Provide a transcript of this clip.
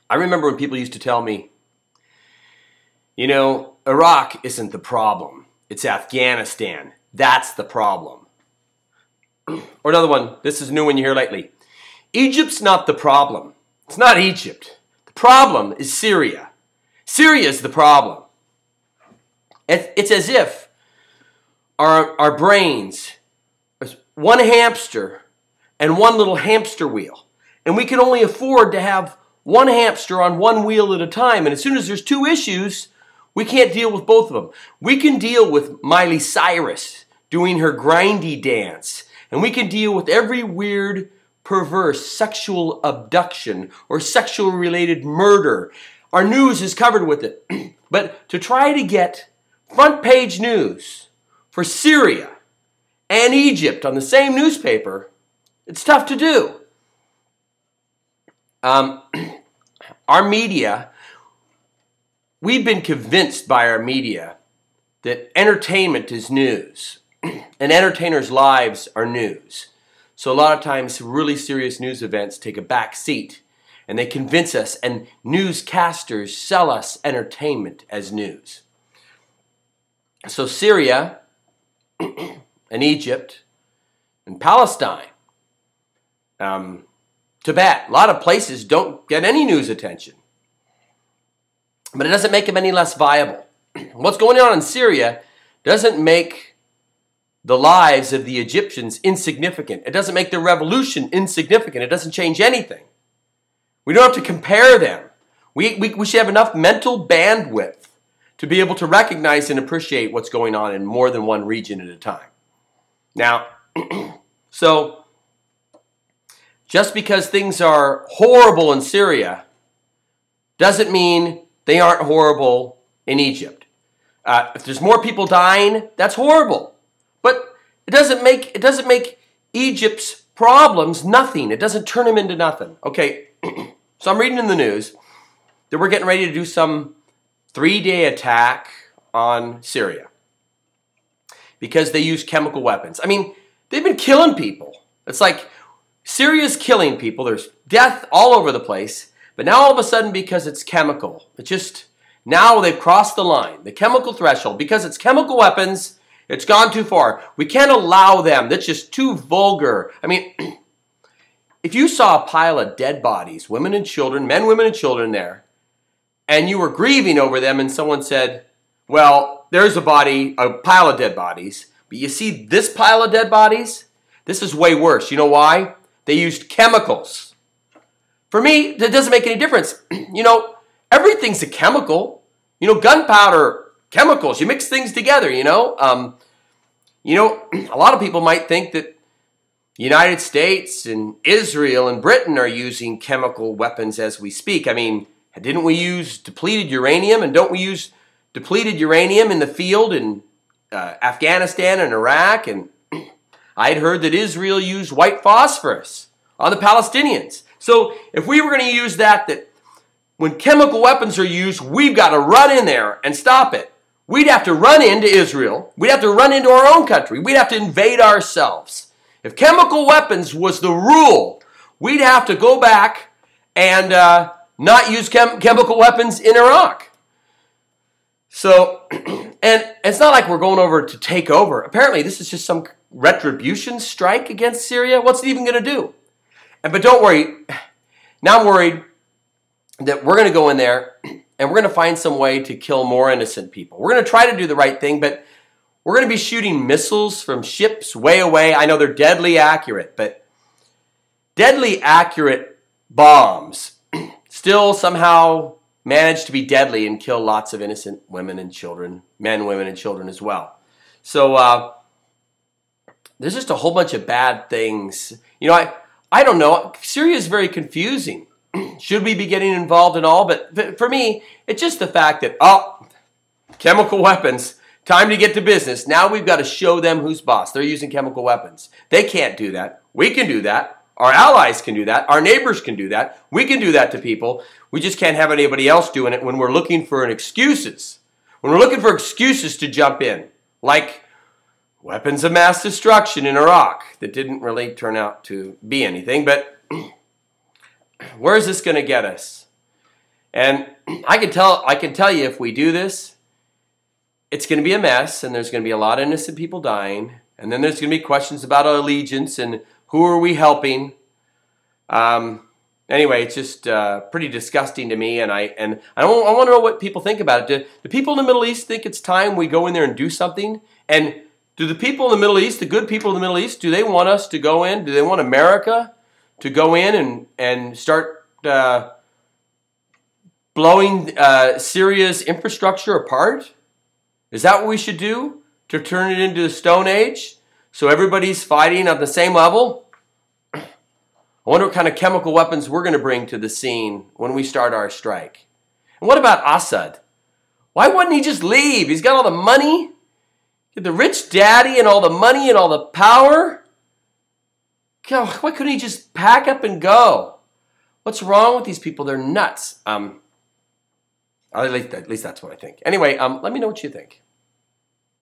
I remember when people used to tell me, Iraq isn't the problem. It's Afghanistan. That's the problem. Or another one, this is a new one you hear lately. Egypt's not the problem. It's not Egypt. The problem is Syria. Syria is the problem. It's as if our brains is one hamster and one little hamster wheel. And we can only afford to have one hamster on one wheel at a time. And as soon as there's two issues, we can't deal with both of them. We can deal with Miley Cyrus doing her grindy dance. And we can deal with every weird, perverse sexual abduction or sexual related murder. Our news is covered with it. But to try to get front page news for Syria and Egypt on the same newspaper, it's tough to do. Our media, we've been convinced by our media that entertainment is news and entertainers' lives are news. So a lot of times really serious news events take a back seat and they convince us, and newscasters sell us entertainment as news. So Syria and Egypt and Palestine, Tibet, a lot of places don't get any news attention. But it doesn't make them any less viable. What's going on in Syria doesn't make the lives of the Egyptians insignificant. It doesn't make their revolution insignificant. It doesn't change anything. We don't have to compare them. We should have enough mental bandwidth to be able to recognize and appreciate what's going on in more than one region at a time. Now, so just because things are horrible in Syria doesn't mean they aren't horrible in Egypt. If there's more people dying, that's horrible. But it doesn't make Egypt's problems nothing. It doesn't turn them into nothing. Okay, so I'm reading in the news that we're getting ready to do some 3-day attack on Syria because they use chemical weapons. I mean, they've been killing people. It's like Syria's killing people. There's death all over the place. But now all of a sudden, because it's chemical, now they've crossed the line, the chemical threshold. Because it's chemical weapons, it's gone too far. We can't allow them. That's just too vulgar. I mean, if you saw a pile of dead bodies, women and children, men, women, and children there, and you were grieving over them and someone said, well, there's a pile of dead bodies, but you see this pile of dead bodies? This is way worse. You know why? They used chemicals. For me, that doesn't make any difference. Everything's a chemical. Gunpowder, chemicals. You mix things together, a lot of people might think that the United States and Israel and Britain are using chemical weapons as we speak. I mean, didn't we use depleted uranium? And don't we use depleted uranium in the field in Afghanistan and Iraq? And I'd heard that Israel used white phosphorus on the Palestinians. So if we were going to use that when chemical weapons are used, we've got to run in there and stop it. We'd have to run into Israel. We'd have to run into our own country. We'd have to invade ourselves. If chemical weapons was the rule, we'd have to go back and not use chemical weapons in Iraq. So, and it's not like we're going over to take over. Apparently, this is just some retribution strike against Syria. What's it even going to do? But don't worry. Now I'm worried that we're going to go in there and we're going to find some way to kill more innocent people. We're going to try to do the right thing, but we're going to be shooting missiles from ships way away. I know they're deadly accurate, but deadly accurate bombs still somehow manage to be deadly and kill lots of innocent women and children, men, women, and children as well. So there's just a whole bunch of bad things. I don't know. Syria is very confusing. Should we be getting involved in all? But for me, it's just the fact that, chemical weapons, time to get to business. Now we've got to show them who's boss. They're using chemical weapons. They can't do that. We can do that. Our allies can do that. Our neighbors can do that. We can do that to people. We just can't have anybody else doing it when we're looking for excuses. When we're looking for excuses to jump in, like weapons of mass destruction in Iraq that didn't really turn out to be anything. But where is this going to get us? And I can tell you, if we do this, it's going to be a mess, and there's going to be a lot of innocent people dying, and then there's going to be questions about our allegiance and who are we helping. Anyway, it's just pretty disgusting to me, and I want to know what people think about it. Do people in the Middle East think it's time we go in there and do something? And do the people in the Middle East, the good people in the Middle East, do they want us to go in? Do they want America to go in and start blowing Syria's infrastructure apart? Is that what we should do, to turn it into the Stone Age so everybody's fighting on the same level? I wonder what kind of chemical weapons we're going to bring to the scene when we start our strike. And what about Assad? Why wouldn't he just leave? He's got all the money, the rich daddy and all the money and all the power. God, why couldn't he just pack up and go? What's wrong with these people? They're nuts. At least that's what I think. Anyway, let me know what you think.